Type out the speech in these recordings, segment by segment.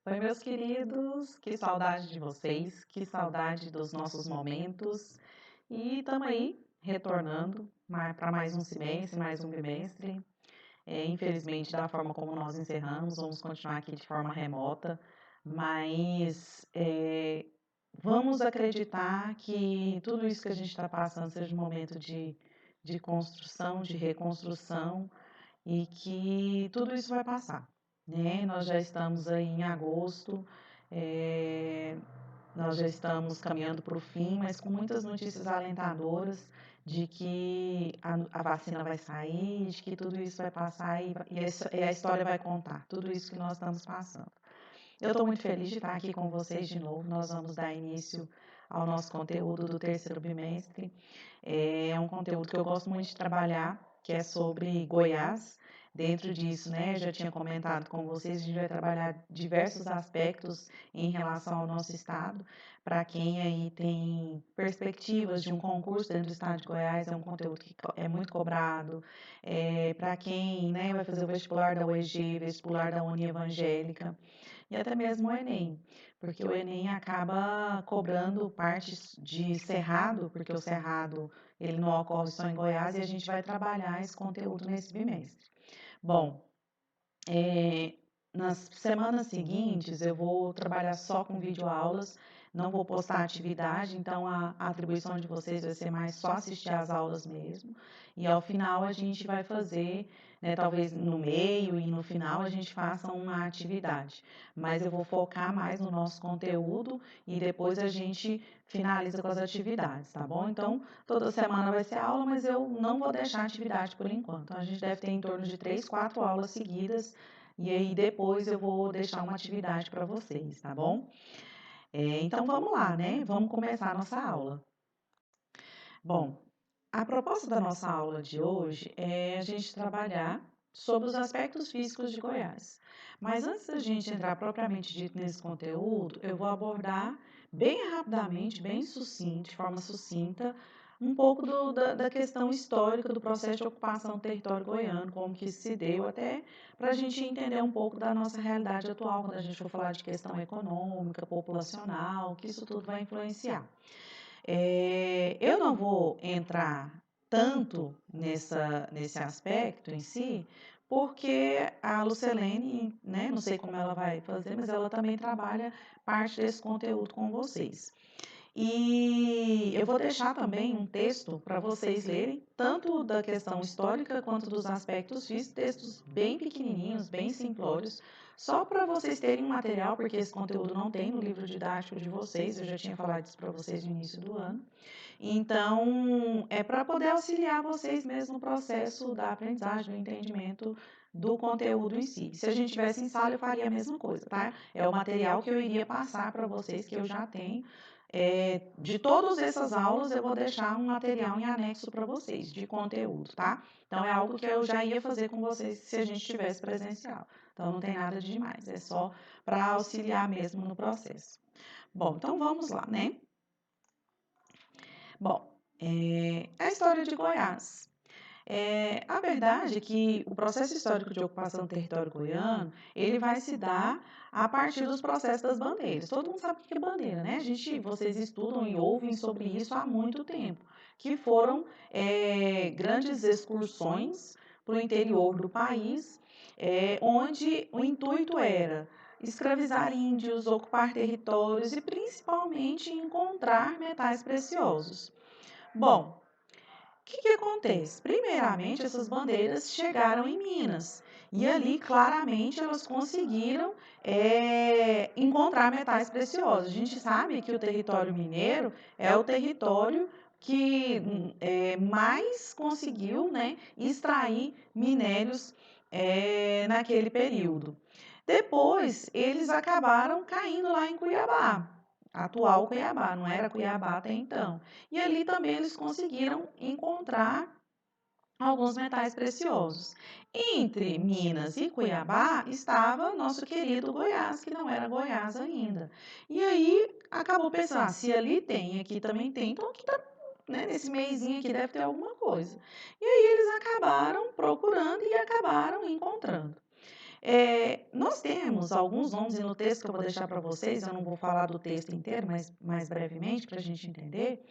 Oi, meus queridos, que saudade de vocês, que saudade dos nossos momentos. E estamos aí, retornando para mais um semestre, mais um bimestre. Infelizmente, da forma como nós encerramos, vamos continuar aqui de forma remota, mas vamos acreditar que tudo isso que a gente está passando seja um momento de construção, de reconstrução e que tudo isso vai passar, né? Nós já estamos aí em agosto, é, nós já estamos caminhando para o fim, mas com muitas notícias alentadoras de que a vacina vai sair, de que tudo isso vai passar e a história vai contar tudo isso que nós estamos passando. Eu estou muito feliz de estar aqui com vocês de novo. Nós vamos dar início ao nosso conteúdo do terceiro bimestre. É um conteúdo que eu gosto muito de trabalhar, que é sobre Goiás. Dentro disso, né, eu já tinha comentado com vocês, a gente vai trabalhar diversos aspectos em relação ao nosso estado. Para quem aí tem perspectivas de um concurso dentro do estado de Goiás, é um conteúdo que é muito cobrado. Para quem, né, vai fazer o vestibular da UEG, vestibular da Uni Evangélica, e até mesmo o Enem, porque o Enem acaba cobrando partes de Cerrado, porque o Cerrado ele não ocorre só em Goiás, e a gente vai trabalhar esse conteúdo nesse bimestre. Bom, nas semanas seguintes eu vou trabalhar só com videoaulas, não vou postar atividade, então a atribuição de vocês vai ser mais só assistir às aulas mesmo. E ao final a gente vai fazer, né, talvez no meio e no final a gente faça uma atividade. Mas eu vou focar mais no nosso conteúdo e depois a gente finaliza com as atividades, tá bom? Então, toda semana vai ser aula, mas eu não vou deixar atividade por enquanto. Então, a gente deve ter em torno de 3, 4 aulas seguidas e aí depois eu vou deixar uma atividade para vocês, tá bom? Então vamos lá, né? Vamos começar a nossa aula. Bom, a proposta da nossa aula de hoje é a gente trabalhar sobre os aspectos físicos de Goiás. Mas antes da gente entrar propriamente dito nesse conteúdo, eu vou abordar bem rapidamente, bem sucinto, de forma sucinta, um pouco da questão histórica do processo de ocupação do território goiano, como que isso se deu, até para a gente entender um pouco da nossa realidade atual, quando a gente for falar de questão econômica, populacional, que isso tudo vai influenciar. Eu não vou entrar tanto nesse aspecto em si, porque a Lucelene, né, não sei como ela vai fazer, mas ela também trabalha parte desse conteúdo com vocês. E eu vou deixar também um texto para vocês lerem, tanto da questão histórica quanto dos aspectos físicos, textos bem pequenininhos, bem simplórios, só para vocês terem um material, porque esse conteúdo não tem no livro didático de vocês, eu já tinha falado isso para vocês no início do ano. Então, é para poder auxiliar vocês mesmo no processo da aprendizagem, do entendimento do conteúdo em si. Se a gente tivesse em sala, eu faria a mesma coisa, tá? É o material que eu iria passar para vocês, que eu já tenho. De todas essas aulas, eu vou deixar um material em anexo para vocês, de conteúdo, tá? Então, é algo que eu já ia fazer com vocês se a gente tivesse presencial. Então, não tem nada de demais, é só para auxiliar mesmo no processo. Bom, então vamos lá, né? Bom, a história de Goiás. A verdade é que o processo histórico de ocupação do território goiano, ele vai se dar a partir dos processos das bandeiras. Todo mundo sabe o que é bandeira, né? Vocês estudam e ouvem sobre isso há muito tempo, que foram grandes excursões para o interior do país, onde o intuito era escravizar índios, ocupar territórios e principalmente encontrar metais preciosos. Bom, o que acontece? Primeiramente, essas bandeiras chegaram em Minas e ali claramente elas conseguiram encontrar metais preciosos. A gente sabe que o território mineiro é o território que mais conseguiu, né, extrair minérios naquele período. Depois, eles acabaram caindo lá em Cuiabá, atual Cuiabá, não era Cuiabá até então. E ali também eles conseguiram encontrar alguns metais preciosos. Entre Minas e Cuiabá estava nosso querido Goiás, que não era Goiás ainda. E aí acabou pensando, se ali tem, aqui também tem, então aqui tá, né, nesse meizinho aqui deve ter alguma coisa. E aí eles acabaram procurando e acabaram encontrando. Nós temos alguns nomes, e no texto que eu vou deixar para vocês, eu não vou falar do texto inteiro, mas mais brevemente, para a gente entender.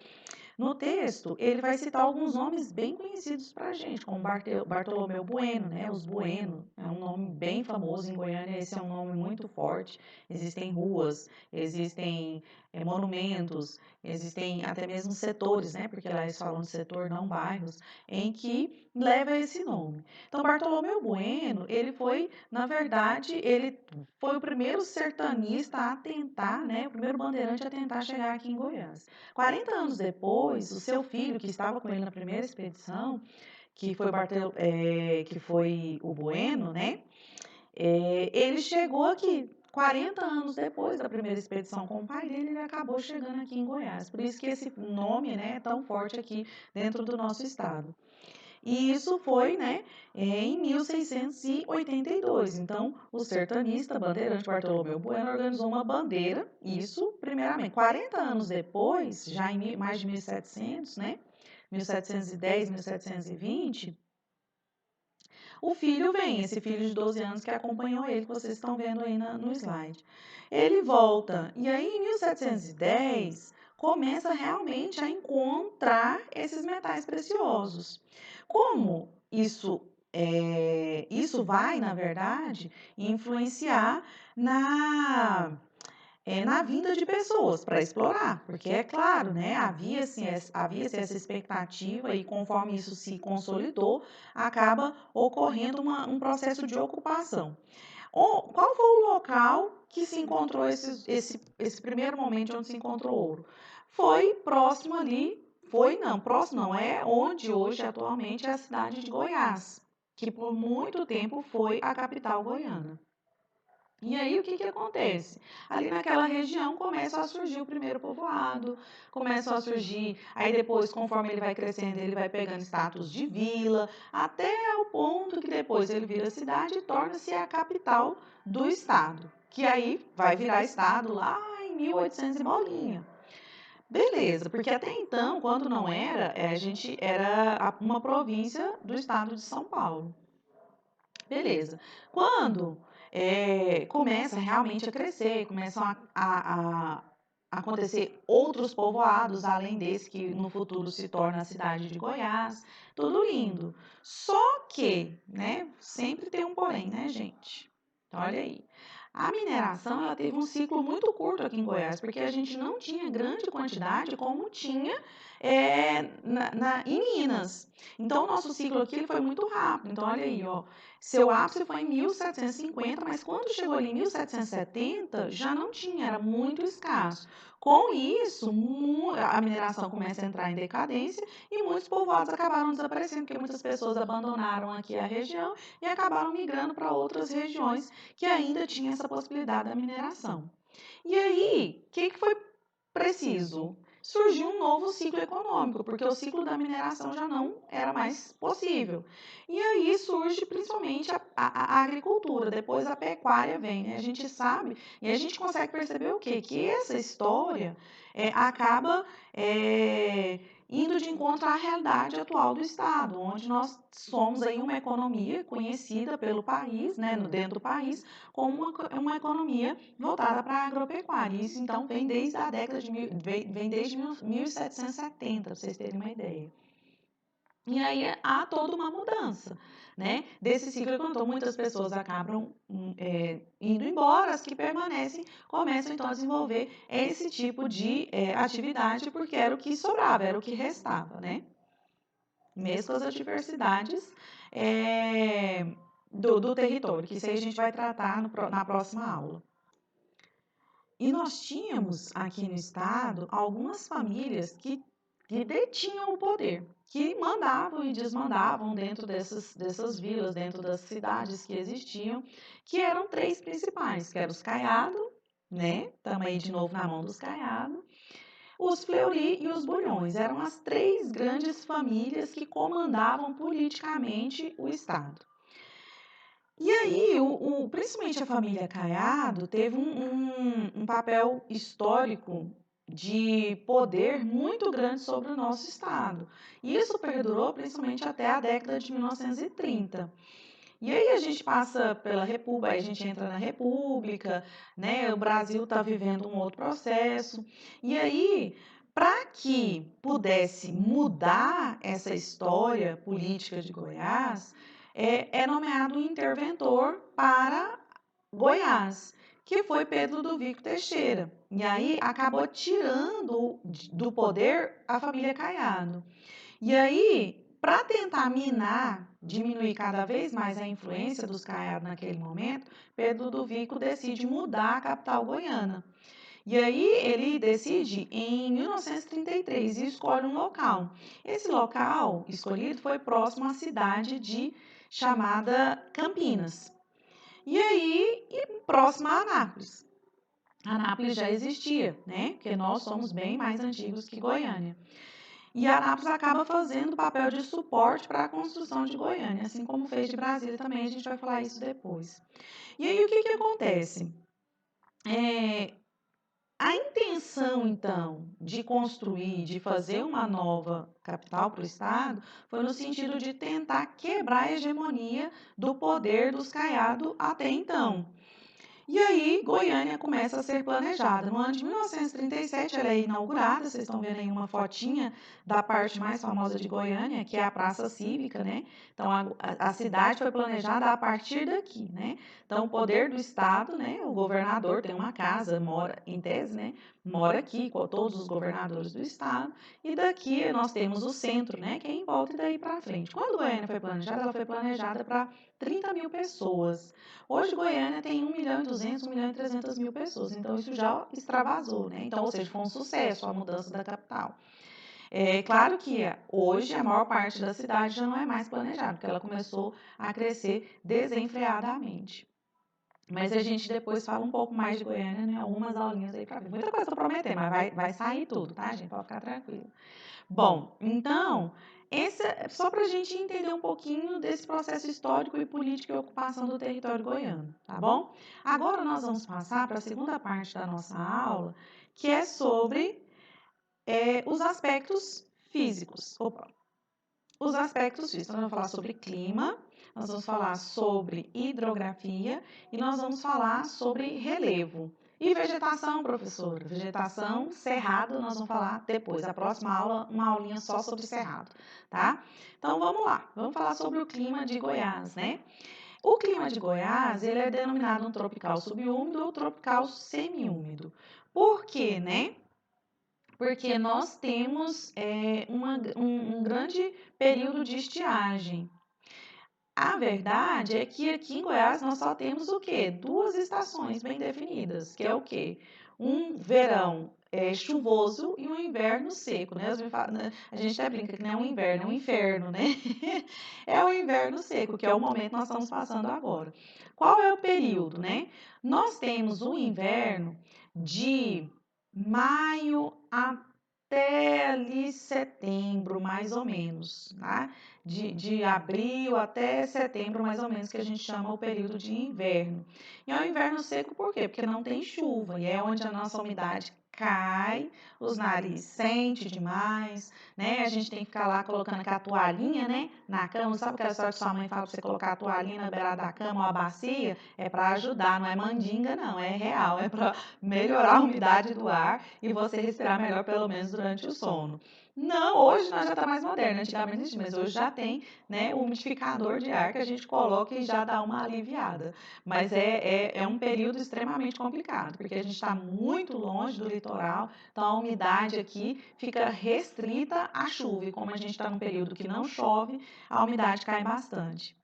No texto, ele vai citar alguns nomes bem conhecidos para a gente, como Bartolomeu Bueno, né? Os Bueno é um nome bem famoso em Goiânia, esse é um nome muito forte. Existem ruas, existem monumentos, existem até mesmo setores, né? Porque lá eles falam de setor, não bairros, em que leva esse nome. Então, Bartolomeu Bueno, ele foi, na verdade, ele foi o primeiro sertanista a tentar, né? O primeiro bandeirante a tentar chegar aqui em Goiás. 40 anos depois, o seu filho, que estava com ele na primeira expedição, que foi o Bueno, né? Ele chegou aqui. 40 anos depois da primeira expedição com o pai dele, ele acabou chegando aqui em Goiás. Por isso que esse nome, né, é tão forte aqui dentro do nosso estado. E isso foi, né, em 1682. Então, o sertanista bandeirante Bartolomeu Bueno organizou uma bandeira, isso primeiramente. 40 anos depois, já em mais de 1700, né, 1710, 1720, o filho vem, esse filho de 12 anos que acompanhou ele, que vocês estão vendo aí no slide. Ele volta, e aí em 1710 começa realmente a encontrar esses metais preciosos. Como isso vai, na verdade, influenciar na vinda de pessoas para explorar, porque é claro, né, havia-se essa expectativa e conforme isso se consolidou, acaba ocorrendo um processo de ocupação. Qual foi o local que se encontrou esse primeiro momento onde se encontrou ouro? Foi próximo ali, próximo não, é onde hoje atualmente é a cidade de Goiás, que por muito tempo foi a capital goiana. E aí o que acontece? Ali naquela região começa a surgir o primeiro povoado, começam a surgir, aí depois, conforme ele vai crescendo, ele vai pegando status de vila, até o ponto que depois ele vira cidade e torna-se a capital do estado, que aí vai virar estado lá em 1800 e bolinha. Beleza, porque até então, quando não era, a gente era uma província do estado de São Paulo. Beleza. Quando começa realmente a crescer, começam a acontecer outros povoados, além desse que no futuro se torna a cidade de Goiás, tudo lindo. Só que, né, sempre tem um porém, né, gente? Então, olha aí. A mineração ela teve um ciclo muito curto aqui em Goiás, porque a gente não tinha grande quantidade como tinha em Minas. Então, o nosso ciclo aqui ele foi muito rápido. Então, olha aí, ó. Seu ápice foi em 1750, mas quando chegou ali em 1770, já não tinha, era muito escasso. Com isso, a mineração começa a entrar em decadência e muitos povoados acabaram desaparecendo, porque muitas pessoas abandonaram aqui a região e acabaram migrando para outras regiões que ainda tinham essa possibilidade da mineração. E aí, o que foi preciso? Surgiu um novo ciclo econômico, porque o ciclo da mineração já não era mais possível. E aí surge principalmente a agricultura, depois a pecuária vem, né? A gente sabe e a gente consegue perceber o quê? Que essa história acaba indo de encontro à realidade atual do Estado, onde nós somos aí uma economia conhecida pelo país, né, dentro do país, como uma economia voltada para a agropecuária. Isso, então, vem desde a década de vem desde 1770, para vocês terem uma ideia. E aí há toda uma mudança, né? Desse ciclo que então muitas pessoas acabam indo embora, as que permanecem começam então a desenvolver esse tipo de atividade porque era o que sobrava, era o que restava, né? Mesmo com as adversidades do território, que isso aí a gente vai tratar na próxima aula. E nós tínhamos aqui no estado algumas famílias que detinham o poder, que mandavam e desmandavam dentro dessas vilas, dentro das cidades que existiam, que eram três principais, que eram os Caiado, né? Estamos aí de novo na mão dos Caiado, os Fleury e os Bulhões. Eram as três grandes famílias que comandavam politicamente o estado. E aí, principalmente a família Caiado teve um papel histórico de poder muito grande sobre o nosso estado. E isso perdurou principalmente até a década de 1930. E aí a gente passa pela República, aí a gente entra na República, né? O Brasil está vivendo um outro processo. E aí, para que pudesse mudar essa história política de Goiás, é nomeado um interventor para Goiás, que foi Pedro do Vico Teixeira. E aí acabou tirando do poder a família Caiado. E aí, para tentar minar, diminuir cada vez mais a influência dos Caiado naquele momento, Pedro do Vico decide mudar a capital goiana. E aí ele decide em 1933 e escolhe um local. Esse local escolhido foi próximo à cidade chamada Campinas. E aí, próximo a Anápolis. Anápolis já existia, né? Porque nós somos bem mais antigos que Goiânia. E Anápolis acaba fazendo o papel de suporte para a construção de Goiânia, assim como fez de Brasília também, a gente vai falar isso depois. E aí o que acontece? A intenção, então, de construir, de fazer uma nova capital para o Estado, foi no sentido de tentar quebrar a hegemonia do poder dos Caiado até então. E aí, Goiânia começa a ser planejada. No ano de 1937, ela é inaugurada. Vocês estão vendo aí uma fotinha da parte mais famosa de Goiânia, que é a Praça Cívica, né? Então, a cidade foi planejada a partir daqui, né? Então, o poder do Estado, né? O governador tem uma casa, mora, em tese, né? Mora aqui, com todos os governadores do Estado. E daqui nós temos o centro, né? Que é em volta e daí para frente. Quando Goiânia foi planejada, ela foi planejada para 30 mil pessoas. Hoje, Goiânia tem 1.200.000, 1.300.000 pessoas, então isso já extravasou, né? Então, ou seja, foi um sucesso a mudança da capital. É claro que hoje a maior parte da cidade já não é mais planejada, porque ela começou a crescer desenfreadamente. Mas a gente depois fala um pouco mais de Goiânia, né? Algumas aulinhas aí para ver. Muita coisa para prometer, mas vai sair tudo, tá, gente? Pode ficar tranquilo. Bom, então, esse é só para a gente entender um pouquinho desse processo histórico e político e ocupação do território goiano, tá bom? Agora nós vamos passar para a segunda parte da nossa aula, que é sobre os aspectos físicos. Opa. Os aspectos físicos. Nós vamos falar sobre clima, nós vamos falar sobre hidrografia e nós vamos falar sobre relevo. E vegetação, professora? Vegetação, cerrado, nós vamos falar depois. A próxima aula, uma aulinha só sobre cerrado, tá? Então, vamos lá. Vamos falar sobre o clima de Goiás, né? O clima de Goiás, ele é denominado um tropical subúmido ou tropical semiúmido. Por quê, né? Porque nós temos um grande período de estiagem. A verdade é que aqui em Goiás nós só temos o quê? Duas estações bem definidas, que é o quê? Um verão chuvoso e um inverno seco, né? A gente até brinca que não é um inverno, é um inferno, né? É o inverno seco, que é o momento que nós estamos passando agora. Qual é o período, né? Nós temos o inverno de maio até ali setembro, mais ou menos, tá? De abril até setembro, mais ou menos, que a gente chama o período de inverno. E é o inverno seco por quê? Porque não tem chuva e é onde a nossa umidade cai, os narizes sente demais, né? A gente tem que ficar lá colocando aquela toalhinha, né? Na cama, sabe aquela história que sua mãe fala pra você colocar a toalhinha na beirada da cama ou a bacia? É para ajudar, não é mandinga, não, é real, é para melhorar a umidade do ar e você respirar melhor, pelo menos durante o sono. Não, hoje nós já está mais moderno, antigamente não existia, mas hoje já tem, né, o umidificador de ar que a gente coloca e já dá uma aliviada. Mas é um período extremamente complicado, porque a gente está muito longe do litoral, então a umidade aqui fica restrita à chuva, e como a gente está num período que não chove, a umidade cai bastante.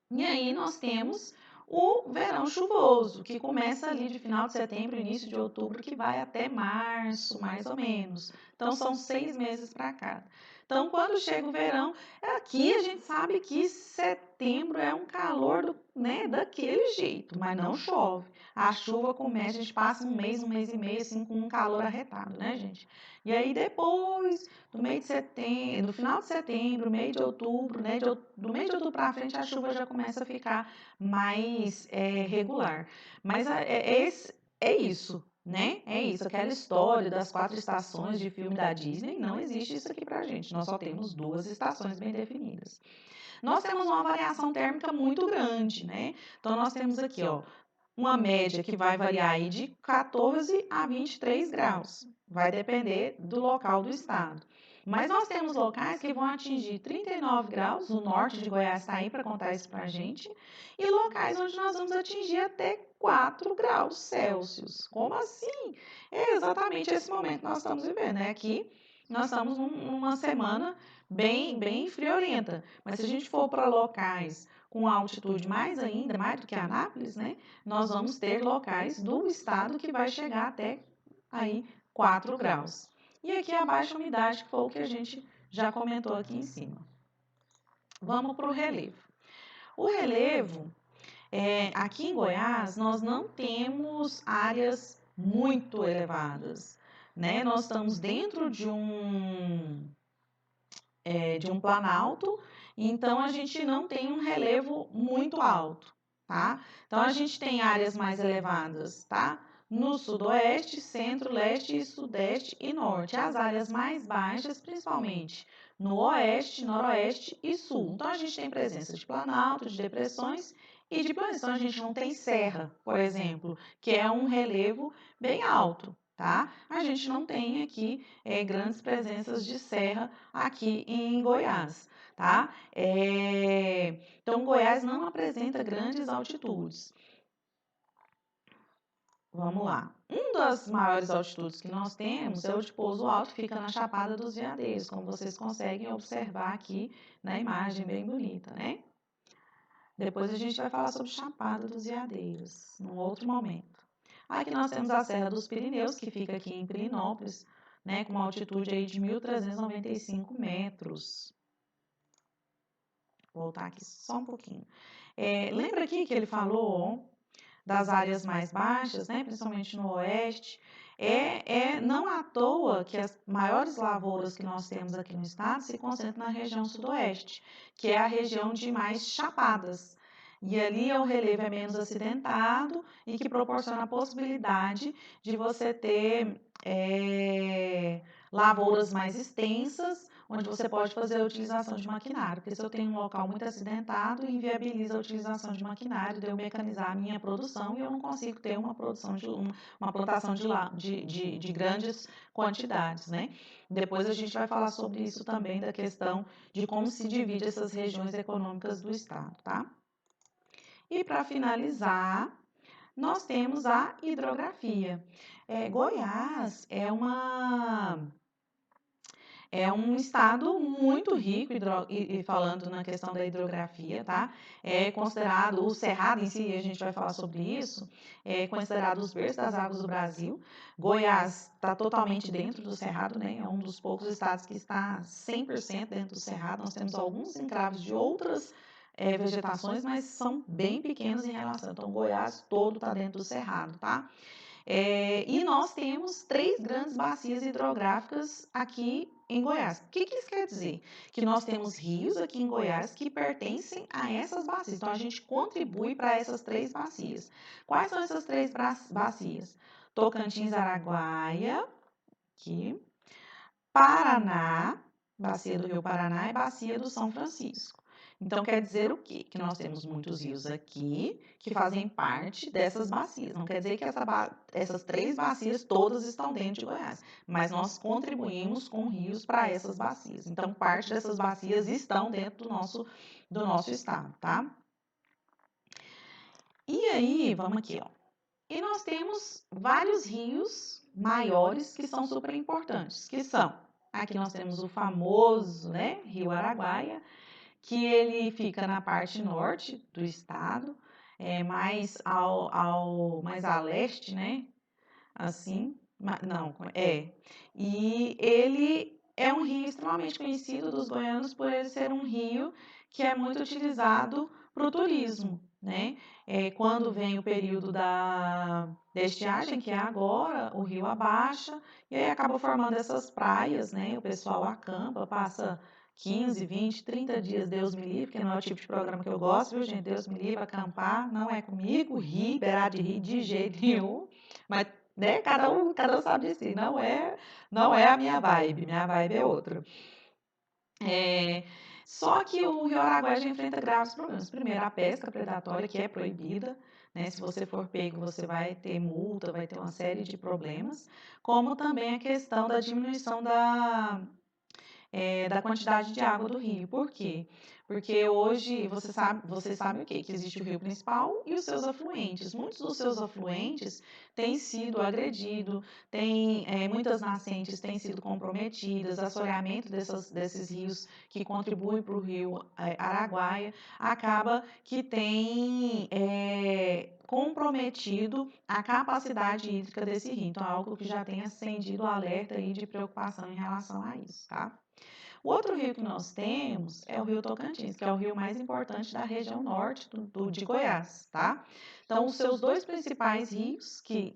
E aí nós temos o verão chuvoso, que começa ali de final de setembro, início de outubro, que vai até março, mais ou menos. Então, são 6 meses para cá. Então, quando chega o verão, aqui a gente sabe que setembro é um calor, né, daquele jeito, mas não chove. A chuva começa, a gente passa um mês e meio, assim, com um calor arretado, né, gente? E aí, depois, do mês de setembro, no final de setembro, mês de outubro, né, do mês de outubro para frente, a chuva já começa a ficar mais regular. Mas é isso. né? É isso, aquela história das 4 estações de filme da Disney, não existe isso aqui pra gente. Nós só temos 2 estações bem definidas. Nós temos uma variação térmica muito grande, né? Então, nós temos aqui, ó, uma média que vai variar aí de 14 a 23 graus. Vai depender do local do estado. Mas nós temos locais que vão atingir 39 graus, o norte de Goiás está aí para contar isso para a gente, e locais onde nós vamos atingir até 4 graus Celsius. Como assim? É exatamente esse momento que nós estamos vivendo, né? Aqui nós estamos numa semana bem friorenta, mas se a gente for para locais com altitude mais ainda, mais do que Anápolis, né? Nós vamos ter locais do estado que vai chegar até aí 4 graus. E aqui a baixa umidade, que foi o que a gente já comentou aqui em cima. Vamos para o relevo. O relevo, aqui em Goiás, nós não temos áreas muito elevadas, né? Nós estamos dentro de um planalto, então a gente não tem um relevo muito alto, tá? Então a gente tem áreas mais elevadas, tá? No sudoeste, centro, leste e sudeste e norte. As áreas mais baixas, principalmente no oeste, noroeste e sul. Então a gente tem presença de planalto, de depressões e de planícies. Então a gente não tem serra, por exemplo, que é um relevo bem alto, tá? A gente não tem aqui grandes presenças de serra aqui em Goiás, tá? Então, Goiás não apresenta grandes altitudes. Vamos lá. Das maiores altitudes que nós temos é o de Pouso Alto, fica na Chapada dos Veadeiros, como vocês conseguem observar aqui na imagem, bem bonita, né? Depois a gente vai falar sobre Chapada dos Veadeiros, num outro momento. Aqui nós temos a Serra dos Pirineus, que fica aqui em Pirinópolis, né, com uma altitude aí de 1.395 metros. Vou voltar aqui só um pouquinho. Lembra aqui que ele falou das áreas mais baixas, né, principalmente no oeste? Não à toa que as maiores lavouras que nós temos aqui no estado se concentram na região sudoeste, que é a região de mais chapadas. E ali o relevo é menos acidentado e que proporciona a possibilidade de você ter lavouras mais extensas, onde você pode fazer a utilização de maquinário, porque se eu tenho um local muito acidentado, inviabiliza a utilização de maquinário, de eu mecanizar a minha produção e eu não consigo ter uma produção uma plantação de grandes quantidades, né? Depois a gente vai falar sobre isso também, da questão de como se divide essas regiões econômicas do estado, tá? E para finalizar, nós temos a hidrografia. Goiás é um estado muito rico, e falando na questão da hidrografia, tá? É considerado, o Cerrado em si, a gente vai falar sobre isso, é considerado os berços das águas do Brasil. Goiás está totalmente dentro do Cerrado, né? É um dos poucos estados que está 100% dentro do Cerrado. Nós temos alguns encraves de outras vegetações, mas são bem pequenos em relação. Então, Goiás todo está dentro do Cerrado, tá? E nós temos 3 grandes bacias hidrográficas aqui em Goiás. O que isso quer dizer? Que nós temos rios aqui em Goiás que pertencem a essas bacias. Então, a gente contribui para essas 3 bacias. Quais são essas 3 bacias? Tocantins, Araguaia, aqui, Paraná, bacia do Rio Paraná e bacia do São Francisco. Então, quer dizer o quê? Que nós temos muitos rios aqui que fazem parte dessas bacias. Não quer dizer que essas 3 bacias todas estão dentro de Goiás, mas nós contribuímos com rios para essas bacias. Então, parte dessas bacias estão dentro do nosso estado, tá? E aí, vamos aqui, ó. E nós temos vários rios maiores que são super importantes, que são, aqui nós temos o famoso, né, Rio Araguaia, que ele fica na parte norte do estado, mais mais a leste, né? Assim, não, E ele é um rio extremamente conhecido dos goianos por ele ser um rio que é muito utilizado para o turismo, né? Quando vem o período da estiagem, que é agora, o rio abaixa e aí acaba formando essas praias, né? O pessoal acampa, passa 15, 20, 30 dias, Deus me livre, que não é o tipo de programa que eu gosto, viu, gente? Deus me livre, acampar não é comigo, rir, beirar de rir de jeito nenhum, mas né? Cada um sabe de si. Não é a minha vibe é outra. Só que o Rio Araguaia já enfrenta graves problemas. Primeiro, a pesca predatória, que é proibida, né? Se você for pego, você vai ter multa, vai ter uma série de problemas, como também a questão da diminuição da quantidade de água do rio. Por quê? Porque hoje você sabe o quê? Que existe o rio principal e os seus afluentes. Muitos dos seus afluentes têm sido agredidos, muitas nascentes têm sido comprometidas, assoreamento desses rios que contribuem para o rio Araguaia, acaba que tem comprometido a capacidade hídrica desse rio. Então, é algo que já tem acendido o alerta aí de preocupação em relação a isso, tá? O outro rio que nós temos é o Rio Tocantins, que é o rio mais importante da região norte de Goiás, tá? Então, os seus dois principais rios, que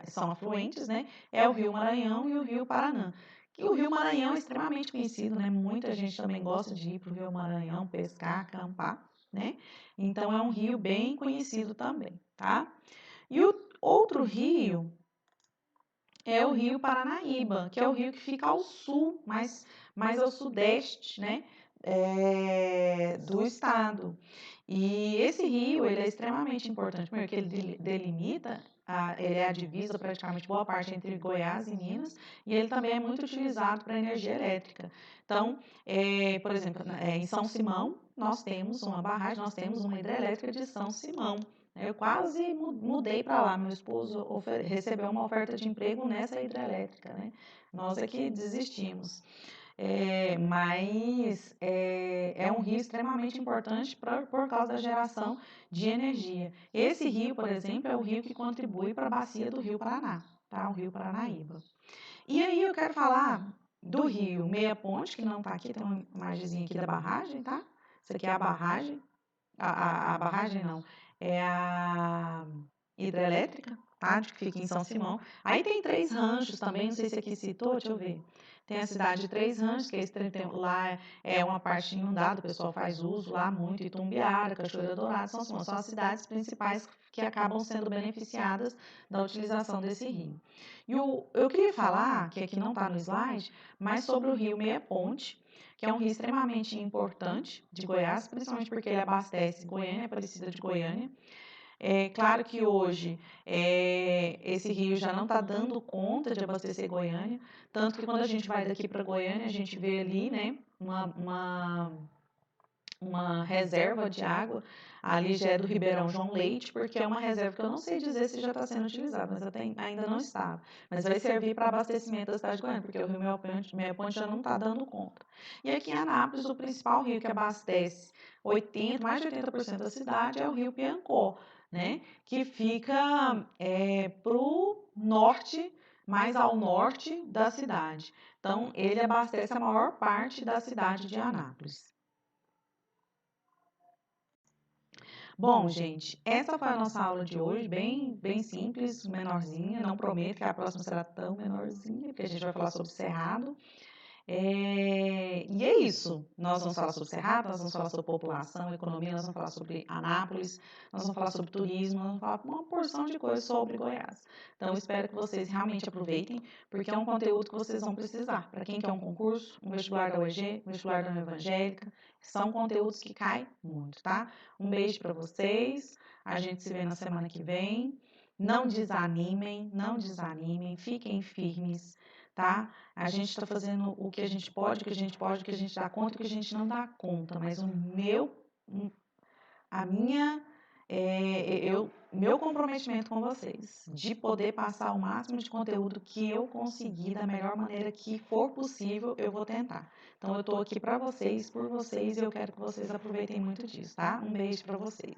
são afluentes, né, é o Rio Maranhão e o Rio Paraná. E o Rio Maranhão é extremamente conhecido, né? Muita gente também gosta de ir para o Rio Maranhão pescar, acampar, né? Então, é um rio bem conhecido também, tá? E o outro rio é o Rio Paranaíba, que é o rio que fica ao sul, mais ao sudeste, né, do estado. E esse rio, ele é extremamente importante, porque ele delimita, ele é a divisa praticamente boa parte entre Goiás e Minas, e ele também é muito utilizado para energia elétrica. Então, por exemplo, em São Simão, nós temos uma barragem, nós temos uma hidrelétrica de São Simão. Eu quase mudei para lá. Meu esposo recebeu uma oferta de emprego nessa hidrelétrica, né? Nós aqui desistimos. Mas é um rio extremamente importante por causa da geração de energia. Esse rio, por exemplo, é o rio que contribui para a bacia do Rio Paraná, tá? O Rio Paranaíba. E aí eu quero falar do rio Meia Ponte, que não está aqui, tem uma imagenzinha aqui da barragem, tá? Isso aqui é a barragem. A barragem não, é a hidrelétrica, tá? Que fica em São Simão. Aí tem Três Ranchos também, não sei se aqui citou, deixa eu ver. Tem a cidade de Três Ranchos, que lá é uma parte inundada, o pessoal faz uso lá muito, Itumbiara, Cachoeira Dourada, São Simão, são as cidades principais que acabam sendo beneficiadas da utilização desse rio. E eu queria falar, que aqui não está no slide, mas sobre o rio Meia Ponte, que é um rio extremamente importante de Goiás, principalmente porque ele abastece Goiânia, Aparecida de Goiânia. É claro que hoje esse rio já não está dando conta de abastecer Goiânia, tanto que quando a gente vai daqui para Goiânia, a gente vê ali, né, uma reserva de água, ali já é do Ribeirão João Leite, porque é uma reserva que eu não sei dizer se já está sendo utilizada, mas ainda não estava. Mas vai servir para abastecimento da cidade de Goiânia, porque o Rio Meia Ponte já não está dando conta. E aqui em Anápolis, o principal rio que abastece mais de 80% da cidade é o Rio Piancó, né? Que fica para o norte, mais ao norte da cidade. Então, ele abastece a maior parte da cidade de Anápolis. Bom, gente, essa foi a nossa aula de hoje, bem simples, menorzinha. Não prometo que a próxima será tão menorzinha, porque a gente vai falar sobre Cerrado. E é isso. Nós vamos falar sobre Cerrado, nós vamos falar sobre população, economia, nós vamos falar sobre Anápolis, nós vamos falar sobre turismo, nós vamos falar uma porção de coisas sobre Goiás. Então, espero que vocês realmente aproveitem, porque é um conteúdo que vocês vão precisar. Para quem quer um concurso, um vestibular da UEG, um vestibular da Evangélica, são conteúdos que caem muito, tá? Um beijo para vocês. A gente se vê na semana que vem. Não desanimem, fiquem firmes, tá? A gente está fazendo o que a gente pode, o que a gente pode, o que a gente dá conta, o que a gente não dá conta. Mas a minha, meu comprometimento com vocês, de poder passar o máximo de conteúdo que eu conseguir da melhor maneira que for possível, eu vou tentar. Então, eu estou aqui para vocês, por vocês, e eu quero que vocês aproveitem muito disso, tá? Um beijo para vocês.